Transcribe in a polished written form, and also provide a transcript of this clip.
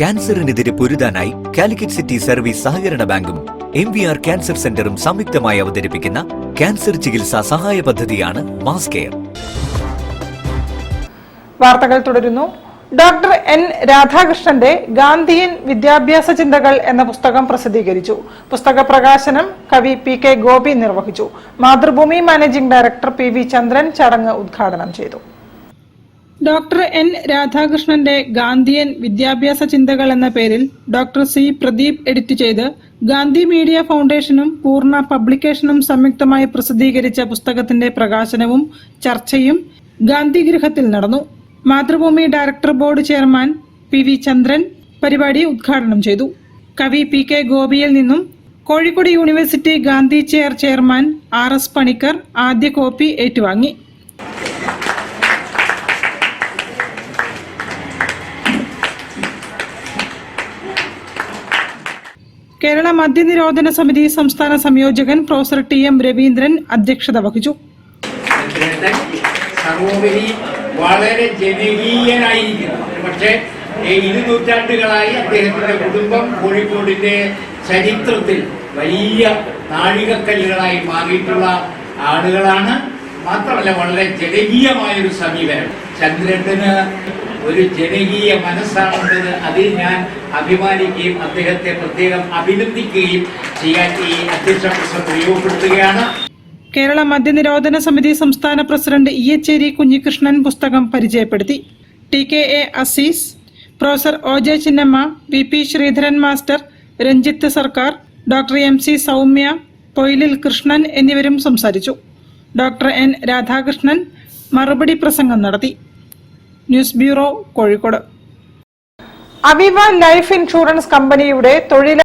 ക്യാൻസറിനെതിരെ പൊരുതാനായി Calicut city service സഹകരണ ബാങ്കും MVR cancer സെന്ററും സംയുക്തമായി അവതരിപ്പിക്കുന്ന ക്യാൻസർ ചികിത്സാ സഹായ പദ്ധതിയാണ് മാസ് കെയർ. വാർത്തകൾ തുടരുന്നു. Doctor N. രാധാകൃഷ്ണന്റെ ഗാന്ധിയൻ വിദ്യാഭ്യാസ ചിന്തകൾ എന്ന പുസ്തകം പ്രസിദ്ധീകരിച്ചു. പുസ്തക പ്രകാശനം കവി PK ഗോപി നിർവഹിച്ചു. മാതൃഭൂമി മാനേജിംഗ് ഡയറക്ടർ PV ചന്ദ്രൻ ചടങ്ങ് ഉദ്ഘാടനം ചെയ്തു. Doctor N. രാധാകൃഷ്ണന്റെ ഗാന്ധിയൻ വിദ്യാഭ്യാസ ചിന്തകൾ എന്ന പേരിൽ ഡോക്ടർ C. പ്രദീപ് എഡിറ്റ് ചെയ്ത് ഗാന്ധി മീഡിയ ഫൗണ്ടേഷനും പൂർണ്ണ പബ്ലിക്കേഷനും സംയുക്തമായി പ്രസിദ്ധീകരിച്ച പുസ്തകത്തിന്റെ പ്രകാശനവും ചർച്ചയും ഗാന്ധിഗൃഹത്തിൽ നടന്നു. Mathrubhumi director board chairman PV ചന്ദ്രൻ പരിപാടി ഉദ്ഘാടനം ചെയ്തു. കവി PK ഗോപിയിൽ നിന്നും Kozhikode university Gandhi chairman RS Panicker ആദ്യ കോപ്പി ഏറ്റുവാങ്ങി. കേരള മദ്യനിരോധന സമിതി സംസ്ഥാന സംയോജകൻ പ്രൊഫസർ TM രവീന്ദ്രൻ അധ്യക്ഷത വഹിച്ചു. സർവോപരി വളരെ ജനകീയനായിരിക്കുന്നു. പക്ഷേ 2 നൂറ്റാണ്ടുകളായി അദ്ദേഹത്തിന്റെ കുടുംബം കോഴിക്കോടിന്റെ ചരിത്രത്തിൽ വലിയ നാഴികക്കല്ലുകളായി മാറിയിട്ടുള്ള ആളുകളാണ്. മാത്രമല്ല വളരെ ജനകീയമായൊരു സമീപനം. ചന്ദ്രന് ഒരു ജനകീയ മനസ്സാണെന്നത് അതിൽ ഞാൻ അഭിമാനിക്കുകയും അദ്ദേഹത്തെ പ്രത്യേകം അഭിനന്ദിക്കുകയും ചെയ്യാൻ ഈ അധ്യക്ഷ പ്രസംഗം ഉപയോഗപ്പെടുത്തുകയാണ്. കേരള മദ്യനിരോധന സമിതി സംസ്ഥാന പ്രസിഡന്റ് ഇയച്ചേരി കുഞ്ഞികൃഷ്ണൻ പുസ്തകം പരിചയപ്പെടുത്തി. TKA Azeez, professor OJ Chinnamma, VP Sreedharan master, Ranjith Sarkar, doctor MC Soumya, പൊയിലിൽ കൃഷ്ണൻ എന്നിവരും സംസാരിച്ചു. Doctor N. രാധാകൃഷ്ണൻ മറുപടി പ്രസംഗം നടത്തി. News bureau, Kozhikode. Aviva life insurance കമ്പനിയുടെ തൊഴിൽ